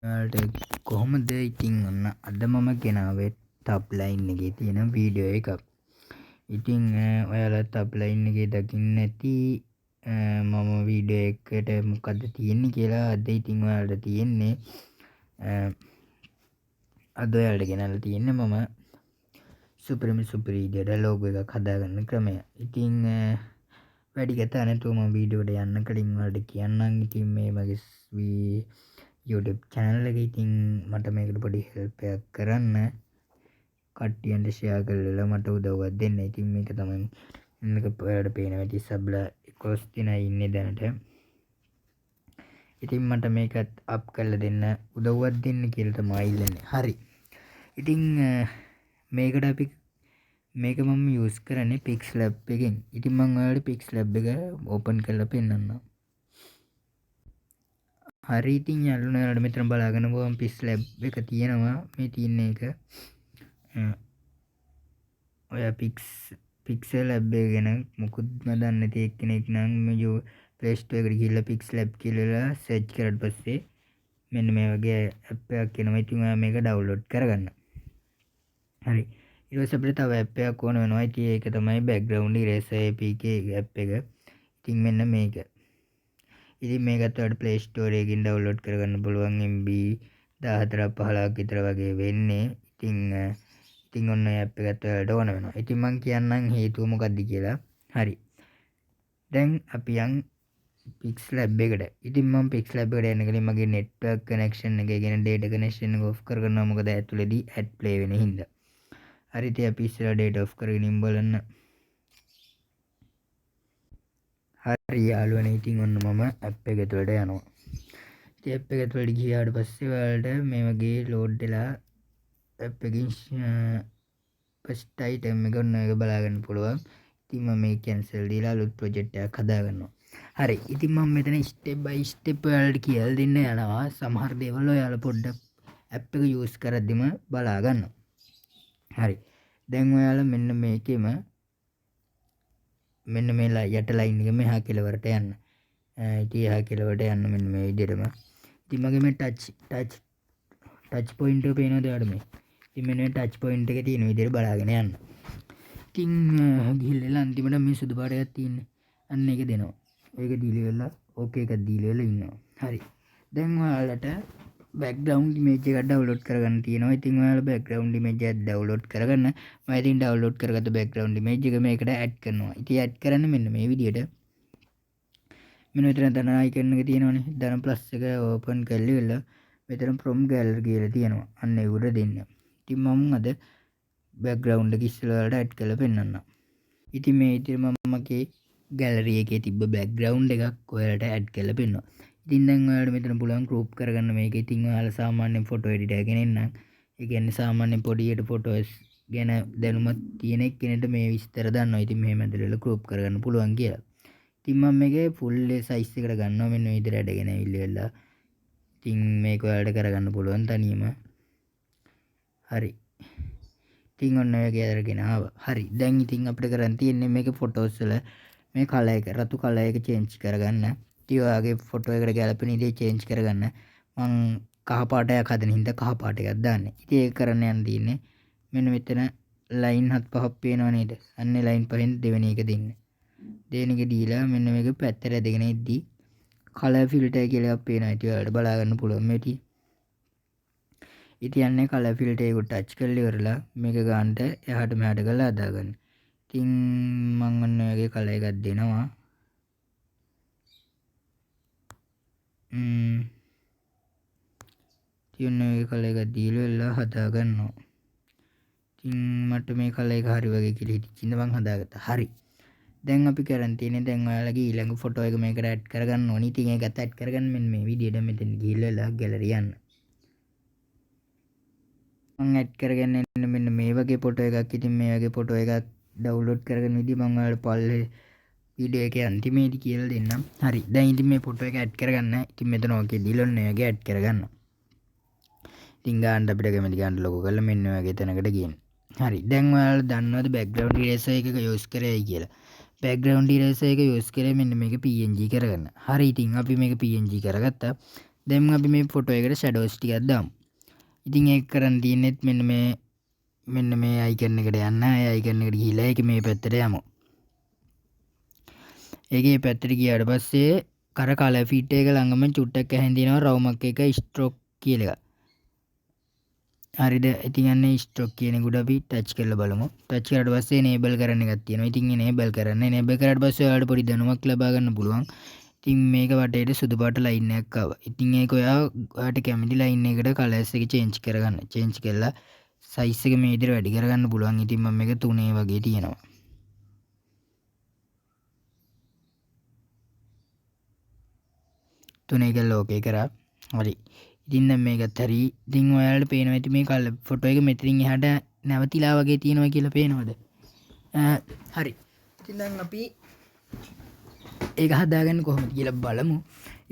ඔයාලට කොහොමද ඉතින් ඔන්න අද මම ගෙනාවේ ටබ් ලයින් එකේ තියෙන වීඩියෝ එකක්. ඉතින් ඔයාලා ටබ් ලයින් එකේ දකින්න ඇති මම වීඩියෝ එකට මොකද්ද තියෙන්නේ කියලා. අද ඉතින් ඔයාලට තියෙන්නේ අද ඔයාලට ගෙනල්ලා තියෙන්නේ මම සුපිරි විදියට ලෝගෝ එකක් හදාගන්න ක්‍රමය. ඉතින් වැඩි කතා නැතුව මම වීඩියෝ එකට යන්න කලින් ඔයාලට කියන්නම්. ඉතින් මේ මගේ YouTube channel එක ඉතින් මට මේකට පොඩි help එකක් කරන්න. කට්ටියන්ට share කරලා මට උදව්වක් දෙන්න. ඉතින් මේක තමයි මේක ඔයාලට පේන ඇති සබ්ලා 11 දෙනයි ඉන්නේ දැනට. ඉතින් මට මේකත් අප් කරලා දෙන්න උදව්වක් දෙන්න කියලා තමයි ඉල්ලන්නේ. හරි. ඉතින් මේකට අපි මේක මම use කරන්නේ Pixlab එකෙන්. ඉතින් මම ඔයාලට Pixlab එක open කරලා පෙන්නන්නම්. හරි ඉතින් යාළුවනේ ඔයාලට මෙතන බලාගෙන ගියාම Pixlab එක තියෙනවා. මේ තියෙන එක ඔයා Pixlab එක ගැන මොකුත්ම දන්නේ නැති එක්කෙනෙක් නම් මේ Play Store එකට ගිහිල්ලා Pixlab කියලා search කරලා පස්සේ මෙන්න මේ වගේ app එකක් එනවා. ඉතින් ඔයා මේක download කරගන්න. හරි. ඊට පස්සේ අපිට තව app එකක් ඕන වෙනවා. ඉතින් ඒක තමයි background eraser APK app එක. ඉතින් මෙන්න මේක. ඉතින් මේකත් ඔයාලට Play Store එකකින් download කරගන්න පුළුවන්. MB 14ක් 15ක් විතර වගේ වෙන්නේ. ඉතින් ඔන්න app එකත් ඔයාලට ඕන වෙනවා. ඉතින් මම කියන්නම් හේතුව මොකක්ද කියලා. හරි. දැන් අපි යන් Pixlab එකට. ඉතින් මම Pixlab එකට යන්න කලින් මගේ network connection එක කියන data connection එක off කරගන්නවා. මොකද ඇතුළේදී ad play වෙන හින්දා. හරි ඉතින් අපි ඉස්සරහ data off කරගෙන බලන්න. හරි යාළුවනේ ඉතින් ඔන්න මම app එක ඇතුළට යනවා. ඉතින් app එක ඇතුළට ගියාට පස්සේ ඔයාලට මේ වගේ load වෙලා app එකකින් first item එක ඔන්න එක බලා ගන්න පුළුවන්. ඉතින් මම මේ cancel දීලා අලුත් project එකක් හදා ගන්නවා. හරි. ඉතින් මම මෙතන step by step ඔයාලට කියලා දෙන්න යනවා. සමහර දේවල් ඔයාලා පොඩ්ඩක් app එක use කරද්දිම බලා ගන්න. හරි. දැන් ඔයාලා මෙන්න මේකෙම මෙන්න මේ යට ලයින් එක මෙහා කෙළවරට යන්න. ඉතින් එහා කෙළවරට යන්න මෙන්න මේ විදිහටම. ඉතින් මගේ මේ touch point එක පේනවද ඔයාලට මේ? ඉතින් මෙන්න touch point එක තියෙන විදිහට බලාගෙන යන්න. ඉතින් ගිහිල්ලා අන්තිමට මේ සුදු පාට එකක් තියෙන්නේ. අන්න ඒක දෙනවා. ඒක දීලා වෙලා ඕකේ එකක් දීලා වෙලා ඉන්නවා. හරි. දැන් ඔයාලට background image එකක් download කරගන්න තියෙනවා. ඉතින් ඔයාලා background image එක download කරගන්න. මම ඉතින් download කරගත්ත background image එක මේකට add කරනවා. ඉතින් add කරන්න මෙන්න මේ විදිහට. මෙන්න මෙතන ධන icon එක තියෙනවනේ. ධන plus එක open කරලා ඉවරලා මෙතන from gallery කියලා තියෙනවා. අන්න ඒ උඩ දෙන්න. ඉතින් මම අද background එක ඉස්සෙල්ලා වලට add කරලා පෙන්නන්නම්. ඉතින් මේ විදිහට මම මගේ gallery එකේ තිබ්බ background එකක් ඔයාලට add කරලා පෙන්නනවා. ඉතින් දැන් ඔයාලට මෙතන පුළුවන් group කරගන්න මේක. ඉතින් ඔයාලා සාමාන්‍යයෙන් photo editor කෙනෙක් නම් ඒ කියන්නේ සාමාන්‍ය පොඩියට photos ගැන දැනුමක් තියෙන කෙනෙක්ට මේ විස්තර දන්නවා. ඉතින් මෙහෙම ඇදලා group කරගන්න පුළුවන් කියලා. ඉතින් මම මේකේ full size එකට ගන්නවා. මෙන්න මේ විදිහට ඇඩගෙන ඉල්ලලා. ඉතින් මේක ඔයාලට කරගන්න පුළුවන් තනියම. හරි. ඉතින් ඔන්න ඔය ගෑදරගෙන ආවා. හරි. දැන් ඉතින් අපිට කරන් තියෙන්නේ මේකේ photos වල මේ color එක රතු color එක change කරගන්න. ඉතින් ඔයාගේ photo එකට ගැලපෙන විදිහට change කරගන්න. මං කහ පාටයක් හදන හින්දා කහ පාට එකක් දාන්නේ. ඉතින් ඒක කරන්න යන්න තියෙන්නේ මෙන්න මෙතන line 7-5ක් පේනව නේද? අන්නේ line පහෙන් දෙවෙනි එක දෙන්න. දෙවෙනි එක දීලා මෙන්න මේක පැත්තට ඇදගෙන ඉද්දි color filter කියලා එකක් පේනවා. ඉතින් ඔයාලට බලා ගන්න පුළුවන් මේ ටික. ඉතින් යන්නේ color filter එක ටච් කරලා ඉවරලා මේක ගන්නට එහාට මෙහාට කරලා හදාගන්න. ඉතින් මම ඔන්න ඔයගේ color එකක් දෙනවා. ඉතින් ඔයගේ color එකක් දීලා හදා ගන්නවා. ඉතින් මට මේ color එක හරි වගේ කියලා හිතෙච්ච ඉඳන් මම හදාගත්තා. හරි. දැන් අපි කරන් තියෙන්නේ දැන් ඔයාලගේ ඊළඟ ෆොටෝ එක මේකට ඇඩ් කරගන්න ඕනි. ඉතින් ඒකත් ඇඩ් කරගන්න මෙන්න මේ විදිහට මෙතන ගිහිල්ලා ගැලරි යන්න. මම ඇඩ් කරගෙන එන්න මෙන්න මේ වගේ ෆොටෝ එකක්. ඉතින් මේ වගේ ෆොටෝ එකක් ඩවුන්ලෝඩ් කරගෙන විදිහ මම ඔයාලට පල්ලේ වීඩියෝ එකේ අන්තිමේදී කියලා දෙන්නම්. හරි. දැන් ඉතින් මේ ෆොටෝ එක ඇඩ් කරගන්න. ඉතින් මෙතන ඕකේ දිලොන්න ඔයගේ ඇඩ් කරගන්න. ඉතින් ගන්න අපිට කැමති ගන්න ලොකෝ කරලා මෙන්න ඔයගේ තැනකට ගියන්න. හරි. දැන් ඔයාලා දන්නවද background eraser එකක use කරේයි කියලා? background eraser එක use කරේ මෙන්න මේක PNG කරගන්න. හරි. ඉතින් අපි මේක PNG කරගත්තා. දැන් අපි මේ ෆොටෝ එකට ෂැඩෝස් ටිකක් දාමු. ඉතින් ඒක කරන්න තියෙන්නේ මෙන්න මේ අයිකන් එකට යන්න. ඒ අයිකන් එකට ගිහිල්ලා ඒක මේ පැත්තට යමු. ඒකේ පැත්තට ගියාට පස්සේ කලර් ෆිට් එක ළඟම චුට්ටක් හැඳිනවා රවුමක් එක ස්ට්‍රෝක් කියලා එකක්. හරිද? ඉතින් අන්නේ ස්ට්‍රෝක් කියන එකට අපි ටච් කරලා බලමු. ටච් කරාට පස්සේ enable කරන්න එකක් තියෙනවා. ඉතින් enable කරන්න. enable කරාට පස්සේ ඔයාලට පොඩි දැනුමක් ලබා ගන්න පුළුවන්. ඉතින් මේක වටේට සුදු පාට ලයින් එකක් ආවා. ඉතින් ඒක ඔයාට කැමති ලයින් එකට කලර්ස් එක චේන්ජ් කරගන්න. චේන්ජ් කරලා සයිස් එක මේ විදිහට වැඩි කරගන්න පුළුවන්. ඉතින් මම මේක 3 වගේ තියෙනවා. 3 කරලා ඕකේ කරා. හරි. ඉතින් දැන් මේකත් හරි. ඉතින් ඔයාලට පේනවා ඇති මේ කලර් ෆොටෝ එක මෙතනින් එහාට නැවතිලා වගේ තියෙනවා කියලා පේනවද? හරි. ඉතින් දැන් අපි ඒක හදාගන්න කොහොමද කියලා බලමු.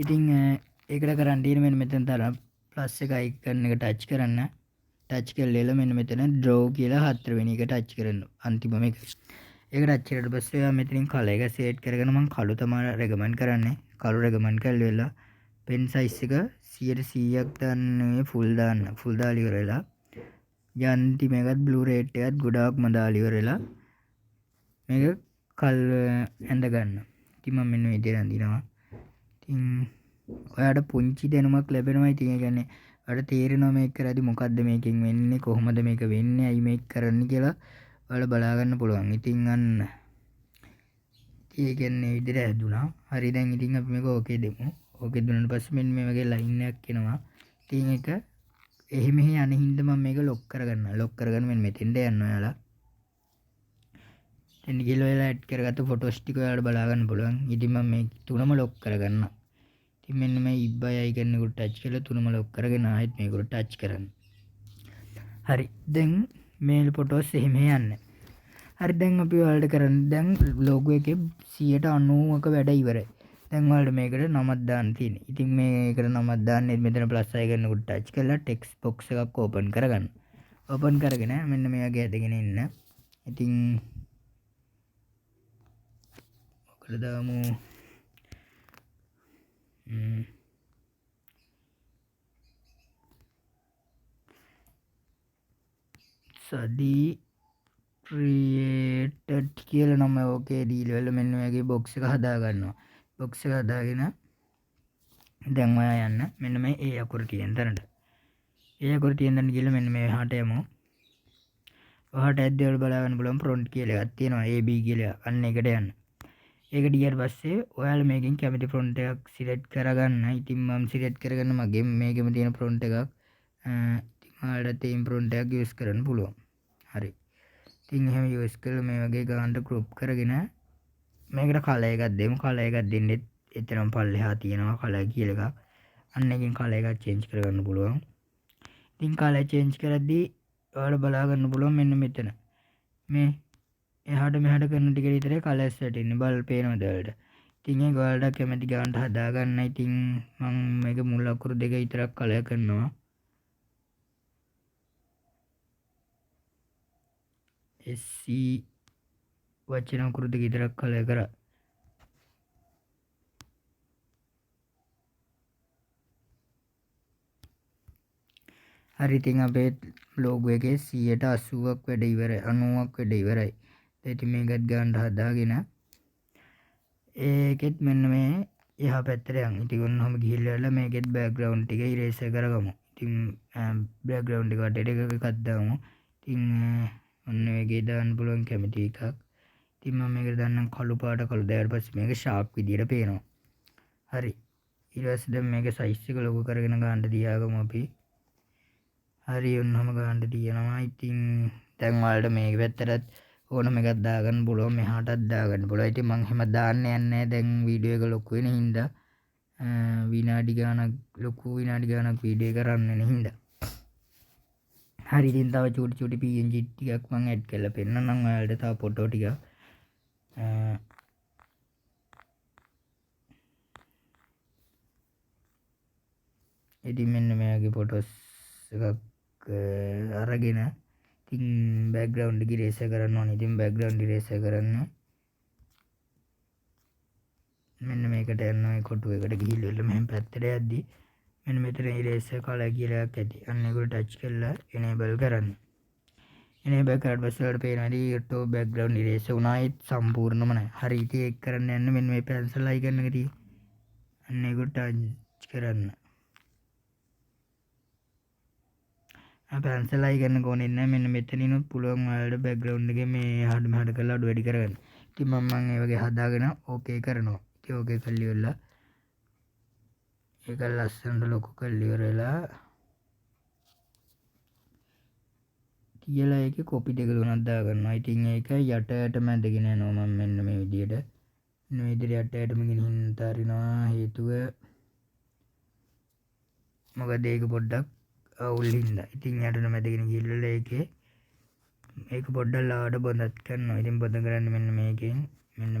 ඉතින් ඒකට කරන්න තියෙන මෙන්න මෙතන තරම් ප්ලස් එක අයිකන් එක ටච් කරන්න. ටච් කරලා මෙන්න මෙතන draw කියලා 4 වෙනි එක ටච් කරන්න. අන්තිම මේක. ඒක ටච් කරලා පස්සේ ඔයා මෙතනින් කලර් එක සෙට් කරගෙන මම කළු තමයි රෙකමන්ඩ් කරන්නේ. කළු රෙකමන්ඩ් කරලා පෙන් සයිස් එක 100%ක් දාන්න ෆුල් දාන්න. ෆුල් දාලා ඉවරලා යන්ති මේකත් බ්ලූ රේට් එකත් ගොඩාක්ම දාලා ඉවරලා මේක කල් ඇඳ ගන්න. ඉතින් මම මෙන්න මේ විදිහට අඳිනවා. ඉතින් ඔයාලට පුංචි දැනුමක් ලැබෙනවා. ඉතින් ඒ කියන්නේ ඔයාලට තේරෙනවා මේක කරද්දි මොකද්ද මේකෙන් වෙන්නේ, කොහොමද මේක වෙන්නේ, ඇයි මේක කරන්නේ කියලා ඔයාලා බලා ගන්න පුළුවන්. ඉතින් අන්න ඒ කියන්නේ විදිහට හැදුනා. හරි දැන් ඉතින් අපි මේක ඕකේ දෙමු. ඕකේ දුන්නාට පස්සේ මෙන්න මේ වගේ ලයින් එකක් එනවා. ඉතින් ඒක එහෙ මෙහෙ යන හින්දා මම මේක ලොක් කරගන්නවා. ලොක් කරගෙන මෙන්න මෙතෙන්ට යන්න ඔයාලා. එන්න ගිහලා ඔයාලා ඇඩ් කරගත්ත ෆොටෝස් ටික ඔයාලට බලා ගන්න පුළුවන්. ඉතින් මම මේ තුනම ලොක් කරගන්නවා. ඉතින් මෙන්න මේ ඉබ්බයි අයිකන් එකට ටච් කරලා තුනම ලොක් කරගෙන ආයෙත් මේකට ටච් කරන්න. හරි. දැන් මේ ෆොටෝස් එහෙම යන්නේ. හරි දැන් අපි ඔයාලට කරන්න දැන් ලෝගෝ එකේ 90%ක වැඩ ඉවරයි. දැන් ඔයාලට මේකට නමක් දාන්න තියෙනවා. ඉතින් මේකට නමක් දාන්නේ මෙතන ප්ලස් අයිකන් එකට ටච් කරලා ටෙක්ස්ට් බොක්ස් එකක් ඕපන් කරගන්න. ඕපන් කරගෙන මෙන්න මේ වගේ ඇදගෙන ඉන්න. ඉතින් ඔකට දාමු සඩි ක්‍රියේටඩ් කියලා නම ඕකේ දීලා මෙන්න මේ වගේ බොක්ස් එක හදා ගන්නවා. බොක්ස් එක හදාගෙන දැන් ඔයා යන්න මෙන්න මේ ඒ අකුර තියෙන තැනට. ඒ අකුර තියෙන තැනට ගිහලා මෙන්න මේ එහාට යමු. ඔයාට ඇද්දේ වල බලා ගන්න පුළුවන් ප්‍රොන්ට් කියලා එකක් තියෙනවා. AB කියලා. අන්න ඒකට යන්න. ඒකට ගියාට පස්සේ ඔයාලා මේකෙන් කැමති ෆොන්ට් එකක් සිලෙක්ට් කරගන්න. ඉතින් මම සිලෙක්ට් කරගන්න මගේ මේකෙම තියෙන ෆොන්ට් එකක්. ඉතින් ඔයාලට තේම් ෆොන්ට් එකක් යූස් කරන්න පුළුවන්. හරි. ඉතින් එහෙම යූස් කරලා මේ වගේ ගානට ක්‍රොප් කරගෙන මේකට කලර් එකක් දෙමු. කලර් එකක් දෙන්නේ එතරම් පල්ලෙහා තියෙනවා කලර් කියලා එකක්. අන්න එකෙන් කලර් එකක් චේන්ජ් කරගන්න පුළුවන්. ඉතින් කලර් චේන්ජ් කරද්දී ඔයාලා බලා ගන්න පුළුවන් මෙන්න මෙතන. මේ එහාට මෙහාට කරන ටික විතරයි කලර්ස් වැටෙන්නේ. බල් පේනවද ඔයාලට? ඉතින් ඒක ඔයාලට කැමති ගානට හදා ගන්න. ඉතින් මම මේක මුල් අකුරු දෙක විතරක් කලර් කරනවා. SC වචන අකුරු දෙක විතරක් කලර් කරා. හරි ඉතින් අපේ ලෝගෝ එකේ 80%ක් වැඩ ඉවරයි. 90ක් වැඩ ඉවරයි. ඉතින් මේකත් ගානට හදාගෙන ඒකෙත් මෙන්න මේ එහා පැත්තට යන්. ඉතින් ඔන්නෝම ගිහිල්ලා මේකෙත් බෑග්ග්‍රවුන්ඩ් ටික ඉරේසර් කරගමු. ඉතින් බෑග්ග්‍රවුන්ඩ් එක වටේට එකක් දාමු. ඉතින් ඔන්න මේකේ දාන්න පුළුවන් කැමති එකක්. ඉතින් මම මේකට දාන්නම් කළු පාට. කළු දාලා පස්සේ මේක ෂාර්ප් විදියට පේනවා. හරි. ඊට පස්සේ දැන් මේක සයිස් එක ලොකු කරගෙන ගන්න තියාගමු අපි. හරි ඔන්නම ගන්න තියෙනවා. ඉතින් දැන් ඔයාලට මේක පැත්තටත් ඕනම එකක් දාගන්න පුළුවන්. මෙහාටත් දාගන්න පුළුවන්. ඉතින් මම එහෙම දාන්න යන්නේ දැන් වීඩියෝ එක ලොකු වෙන හින්දා විනාඩි ගාණක් වීඩියෝ එක රන් වෙන හින්දා. හරි ඉතින් තව චූටි PNG ටිකක් මම ඇඩ් කරලා පෙන්නන්නම් ඔයාලට. තව ෆොටෝ ටික ඉතින් මෙන්න මේ වගේ ෆොටෝස් එකක් අරගෙන ඉතින් බෑග්ග්‍රවුන්ඩ් එක ඉරේසර් කරන්න ඕනේ. ඉතින් බෑග්ග්‍රවුන්ඩ් ඉරේසර් කරන්න මෙන්න මේකට යනවා. මේ කොටු එකට ගිහිල්ලා මෙහෙම පැත්තට යද්දි මෙන්න මෙතන eraser color කියලා එකක් ඇති. අන්න ඒකට ටච් කරලා enable කරන්න. enable කරලා පස්සේ ඔයාලට පේනවා ඉතින් auto background eraser උනා ඒත් සම්පූර්ණම නැහැ. හරි ඉතින් ඒක කරන්න යන්න මෙන්න මේ pencil icon එක තියෙයි. අන්න ඒකට ටච් කරන්න. pencil icon එක ඕනේ නැහැ. මෙන්න මෙතනිනුත් පුළුවන් ඔයාලට background එකේ මේ එහාට මෙහාට කරලා අඩු වැඩි කරගන්න. ඉතින් මම ඒ වගේ හදාගෙන okay කරනවා. ඉතින් okay කරලා ඉවරලා ඒක ලස්සනට ලොකු කරලා ඉවරලා කියලා ඒකේ කොපි දෙක තුනක් දාගන්නවා. ඉතින් ඒක යටට මැදගෙන යනවා මම මෙන්න මේ විදියට. මේ විදියට යටටම ගෙනිහින් තරිනවා හේතුව මොකද ඒක පොඩ්ඩක් අවුල් හින්දා. ඉතින් යටට මැදගෙන ගිහිල්ලා ඒකේ ඒක පොඩ්ඩක් ලාවට බොඳත් කරනවා. ඉතින් බොඳ කරන්නේ මෙන්න මේකෙන් මෙන්න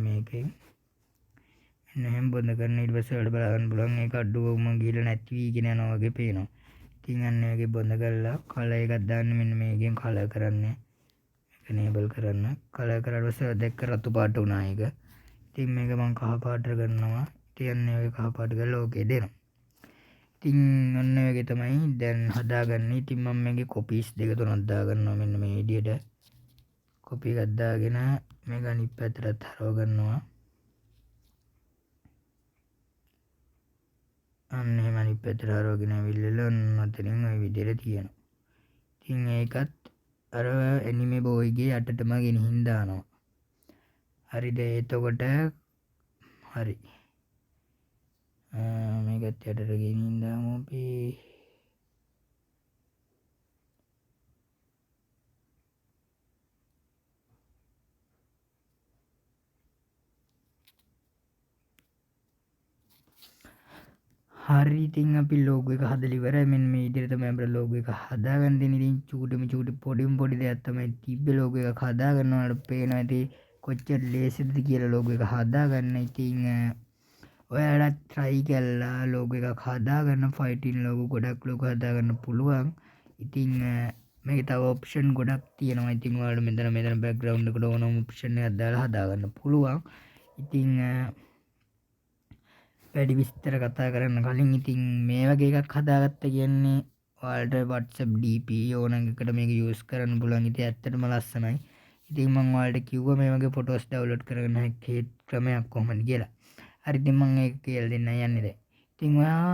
එහෙම බොඳ කරන ඊට පස්සේ වල බලන්න පුළුවන් ඒක අඩුවම ගිහිල්ලා නැති වීගෙන යනවා වගේ පේනවා. ඉතින් අන්න ඒකේ බොඳ කරලා කලර් එකක් දාන්න මෙන්න මේකෙන් කලර් කරන්නේ. ඒක enable කරන්න. කලර් කරලා පස්සේ දැක්ක රතු පාට වුණා ඒක. ඉතින් මේක මම කහ පාට කරනවා. ඉතින් අන්න ඒක කහ පාට කරලා ඕකේ දෙනවා. ඉතින් අන්න ඒකේ තමයි දැන් හදාගන්නේ. ඉතින් මම මේකේ copies දෙක තුනක් දාගන්නවා මෙන්න මේ විදියට. copy එකක් දාගෙන මේක අනිත් පැත්තට හරව ගන්නවා. අන්න එහෙම අනිත් පැත්තට හරවගෙන ඇවිල්ලා ඔන්න අතනින් ওই විදියට තියෙනවා. ඉතින් ඒකත් අර ඇනිමේ බෝයිගේ යටටම ගෙනිහින් දානවා. හරිද? එතකොට හරි. මේකත් යටට ගෙනිහින් දාමු අපි. හරි ඉතින් අපි logo එක හදලා ඉවරයි. මෙන්න මේ විදිහට තමයි අපේ logo එක හදාගන්න තියෙන්නේ. ඉතින් චූටි පොඩි දෙයක් තමයි තිබ්බේ logo එකක් හදාගන්නවට පේනවා ඇති කොච්චර ලේසිද කියලා logo එක හදාගන්න. ඉතින් ඔයාලත් try කරලා logo එකක් හදාගන්න. fighting logo ගොඩක් logo හදාගන්න පුළුවන්. ඉතින් මේකේ තව option ගොඩක් තියෙනවා. ඉතින් ඔයාලට මෙතන background එකට ඕනම option එකක් දාලා හදාගන්න පුළුවන්. ඉතින් වැඩි විස්තර කතා කරන්න කලින් ඉතින් මේ වගේ එකක් හදාගත්ත කියන්නේ ඔයාලට WhatsApp DP ඕන එකකට මේක යූස් කරන්න පුළුවන්. ඉතින් ඇත්තටම ලස්සනයි. ඉතින් මම ඔයාලට කිව්වා මේ වගේ ෆොටෝස් ඩවුන්ලෝඩ් කරගන්න හැකි ක්‍රමයක් කොහොමද කියලා. හරි ඉතින් මම ඒක කියලා දෙන්න යන්නේ දැන්. ඉතින් ඔයා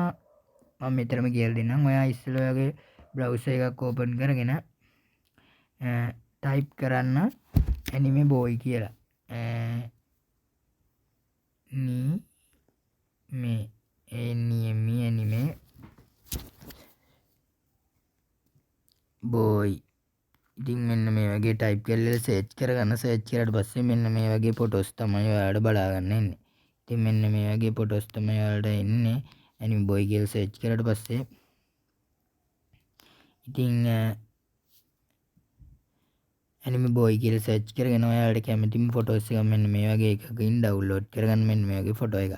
මම මෙතරම් කියලා දෙන්නම්. ඔයා ඉස්සෙල්ලා ඔයාගේ browser එකක් open කරගෙන type කරන්න anime boy කියලා. මේ anime boy. ඉතින් මෙන්න මේ වගේ ටයිප් කරලා සර්ච් කරගන්න. සර්ච් කරාට පස්සේ මෙන්න මේ වගේ ෆොටෝස් තමයි ඔයාලට බලා ගන්න එන්නේ. ඉතින් මෙන්න මේ වගේ ෆොටෝස් තමයි ඔයාලට එන්නේ anime boy කියලා සර්ච් කරාට පස්සේ. ඉතින් anime boy කියලා සර්ච් කරගෙන ඔයාලට කැමතිම ෆොටෝස් එක මෙන්න මේ වගේ එකකින් ඩවුන්ලෝඩ් කරගන්න. මෙන්න මේ වගේ ෆොටෝ එකක්.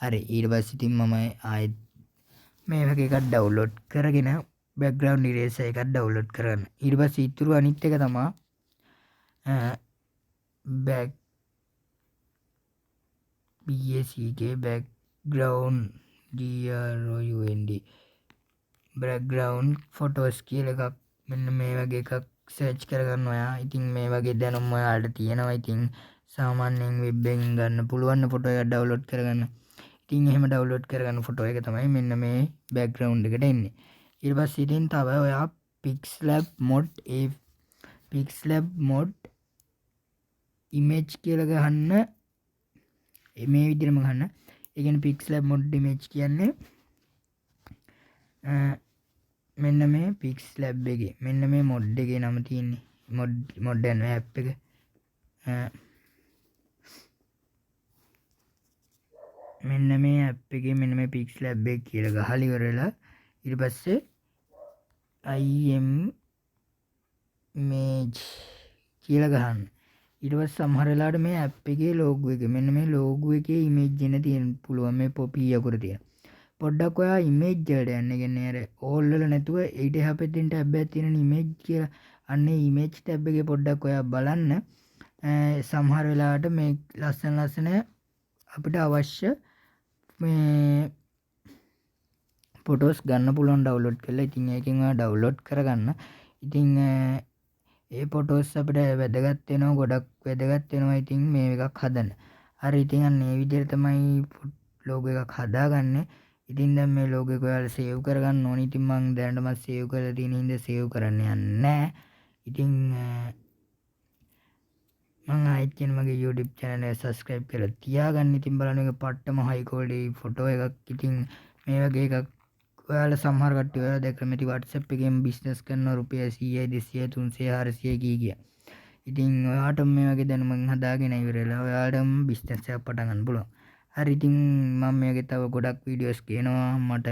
හරි ඊට පස්සේ ඉතින් මම ආයෙත් මේ වගේ එකක් ඩවුන්ලෝඩ් කරගෙන background eraser එකක් ඩවුන්ලෝඩ් කරගන්න. ඊට පස්සේ ඊටු අනිත් එක තමයි background background photos කියලා එකක් මෙන්න මේ වගේ එකක් සර්ච් කරගන්න ඔයා. ඉතින් මේ වගේ දැනුම ඔයාලට තියෙනවා. ඉතින් සාමාන්‍යයෙන් වෙබ් එකෙන් ගන්න පුළුවන් ෆොටෝ එකක් ඩවුන්ලෝඩ් කරගන්න. ඉතින් එහෙම ඩවුන්ලෝඩ් කරගන්න ෆොටෝ එක තමයි මෙන්න මේ background එකට එන්නේ. ඊට පස්සේ ඉතින් තව ඔයා pixlab mod image කියලා ගහන්න. මේ විදිහටම ගහන්න. ඒ කියන්නේ pixlab mod image කියන්නේ මෙන්න මේ pixlab එකේ මෙන්න මේ mod එකේ නම තියෙන්නේ. mod යන app එක. මෙන්න මේ app එකේ මෙන්න මේ pixlab එක කියලා ගහලා ඉවරලා ඊට පස්සේ image කියලා ගහන්න. ඊට පස්සේ සමහර වෙලාවට මේ app එකේ logo එක මෙන්න මේ logo එකේ image එන තියෙන පුළුවන් මේ පොපි අකුර තියෙන. පොඩ්ඩක් ඔයා image වලට යන්න. කියන්නේ අර all වල නැතුව ඊට එහා පැත්තෙන් tab එකක් තියෙන image කියලා. අන්න ඒ image tab එකේ පොඩ්ඩක් ඔයා බලන්න. සමහර වෙලාවට මේ ලස්සන අපිට අවශ්‍ය මේ ෆොටෝස් ගන්න පුළුවන් ඩවුන්ලෝඩ් කරලා. ඉතින් ඒකෙන් ඔයා ඩවුන්ලෝඩ් කරගන්න. ඉතින් ඒ ෆොටෝස් අපිට වැදගත් වෙනවා, ගොඩක් වැදගත් වෙනවා. ඉතින් මේ එකක් හදන්න. හරි ඉතින් අන්න ඒ විදිහට තමයි ලෝගෝ එකක් හදාගන්නේ. ඉතින් දැන් මේ ලෝගෝ එක ඔයාලා සේව් කරගන්න ඕනේ. ඉතින් මම දැනටමත් සේව් කරලා තියෙන හින්දා සේව් කරන්න යන්නේ නැහැ. ඉතින් මම ආයෙත් කියන මගේ YouTube channel එක subscribe කරලා තියාගන්න. ඉතින් බලන්න මේක පට්ටම high quality ෆොටෝ එකක්. ඉතින් මේ වගේ එකක් ඔයාලා සමහර කට්ටිය ඔයාලා දැක්කම ඇති WhatsApp එකෙන් business කරන රුපියල් 100යි 200යි 300 400 කිය. ඉතින් ඔයාට මේ වගේ දැනුමක් හදාගෙන ඉවරලා ඔයාලටම business එකක් පටන් ගන්න පුළුවන්. හරි ඉතින් මම මේ වගේ තව ගොඩක් වීඩියෝස් ගේනවා. මට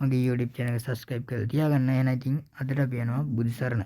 මගේ YouTube channel එක subscribe කරලා තියාගන්න. එහෙනම් ඉතින් අදට අපි යනවා බුදු සරණ.